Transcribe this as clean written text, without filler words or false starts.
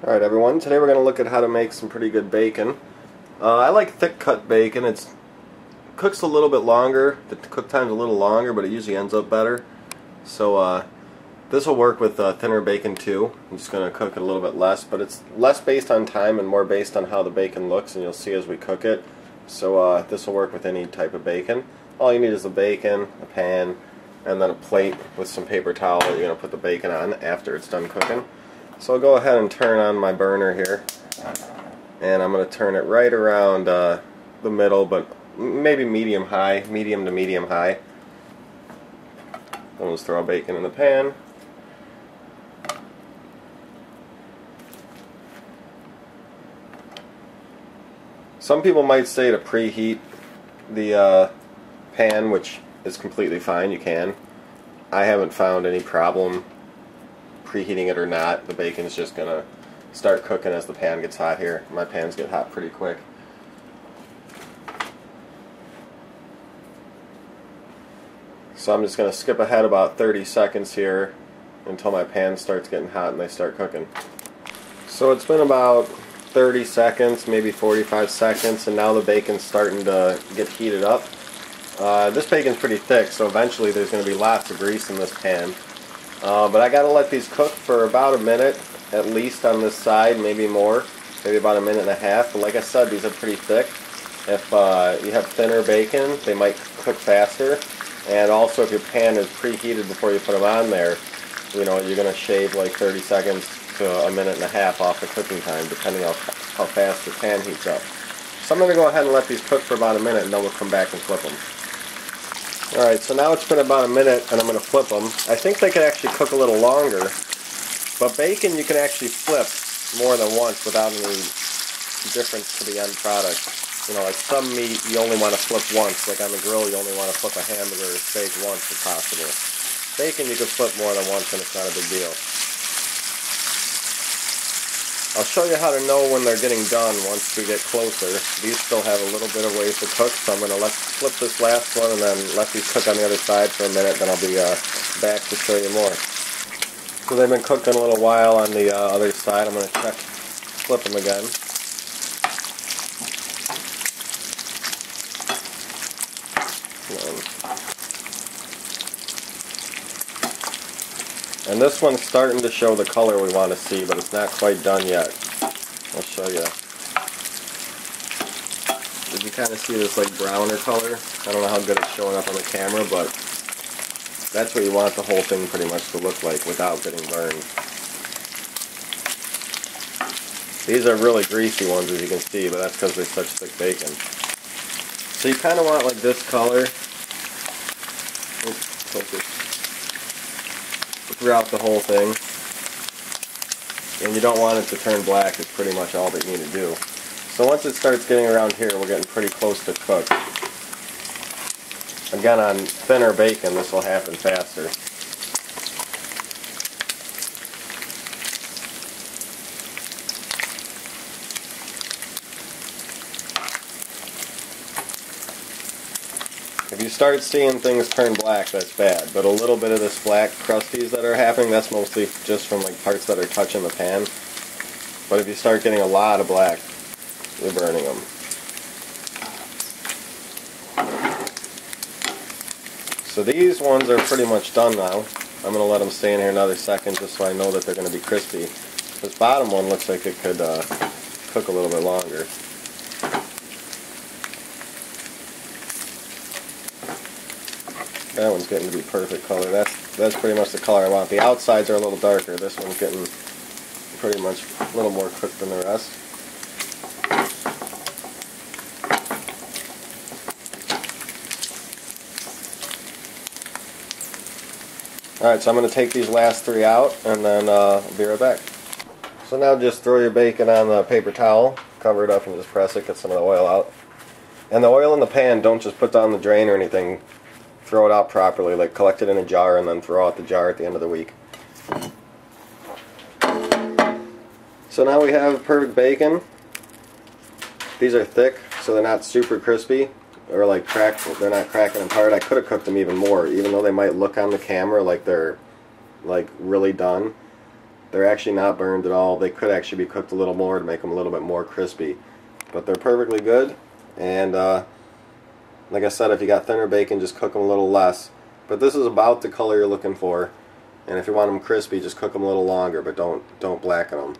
Alright everyone, today we're going to look at how to make some pretty good bacon. I like thick cut bacon. It cooks a little bit longer, the cook time's a little longer, but it usually ends up better. So this will work with thinner bacon too. I'm just going to cook it a little bit less, but it's less based on time and more based on how the bacon looks, and you'll see as we cook it. So this will work with any type of bacon. All you need is the bacon, a pan, and then a plate with some paper towel that you're going to put the bacon on after it's done cooking. So I'll go ahead and turn on my burner here, and I'm going to turn it right around the middle, but maybe medium to medium high. Then we'll just throw bacon in the pan. Some people might say to preheat the pan, which is completely fine, you can. I haven't found any problem preheating it or not. The bacon's just gonna start cooking as the pan gets hot here. My pans get hot pretty quick. So I'm just gonna skip ahead about 30 seconds here until my pan starts getting hot and they start cooking. So it's been about 30 seconds, maybe 45 seconds, and now the bacon's starting to get heated up. This bacon's pretty thick, so eventually there's going to be lots of grease in this pan. But I got to let these cook for about a minute, at least on this side, maybe more, maybe about a minute and a half. But like I said, these are pretty thick. If you have thinner bacon, they might cook faster. And also, if your pan is preheated before you put them on there, you know, you're going to shave like 30 seconds to a minute and a half off the cooking time, depending on how fast your pan heats up. So I'm going to go ahead and let these cook for about a minute, and then we'll come back and flip them. Alright, so now it's been about a minute, and I'm going to flip them. I think they could actually cook a little longer, but bacon you can actually flip more than once without any difference to the end product. You know, like some meat you only want to flip once, like on the grill you only want to flip a hamburger or steak once if possible. Bacon you can flip more than once and it's not a big deal. I'll show you how to know when they're getting done once we get closer. These still have a little bit of ways to cook, so I'm going to flip this last one and then let these cook on the other side for a minute, then I'll be back to show you more. So they've been cooking a little while on the other side. I'm going to flip them again. And this one's starting to show the color we want to see, but it's not quite done yet. I'll show you. Did you kind of see this like browner color? I don't know how good it's showing up on the camera, but that's what you want the whole thing pretty much to look like without getting burned. These are really greasy ones, as you can see, but that's because they're such thick bacon. So you kind of want like this color. Oops, focus. Throughout the whole thing, and you don't want it to turn black. Is pretty much all that you need to do. So once it starts getting around here, we're getting pretty close to cook. Again, on thinner bacon this will happen faster. If you start seeing things turn black, that's bad. But a little bit of this black crusties that are happening, that's mostly just from like parts that are touching the pan. But if you start getting a lot of black, you're burning them. So these ones are pretty much done now. I'm going to let them stay in here another second just so I know that they're going to be crispy. This bottom one looks like it could cook a little bit longer. That one's getting to be perfect color. That's pretty much the color I want. The outsides are a little darker. This one's getting pretty much a little more cooked than the rest. Alright, so I'm going to take these last three out and then I'll be right back. So now just throw your bacon on the paper towel, cover it up and just press it, get some of the oil out. And the oil in the pan, don't just put down the drain or anything. Throw it out properly, like collect it in a jar and then throw out the jar at the end of the week. So now we have perfect bacon. These are thick, so they're not super crispy or like cracked. They're not cracking apart. I could have cooked them even more, even though they might look on the camera like they're like really done. They're actually not burned at all. They could actually be cooked a little more to make them a little bit more crispy. But they're perfectly good. And like I said, if you got thinner bacon, just cook them a little less. But this is about the color you're looking for. And if you want them crispy, just cook them a little longer, but don't blacken them.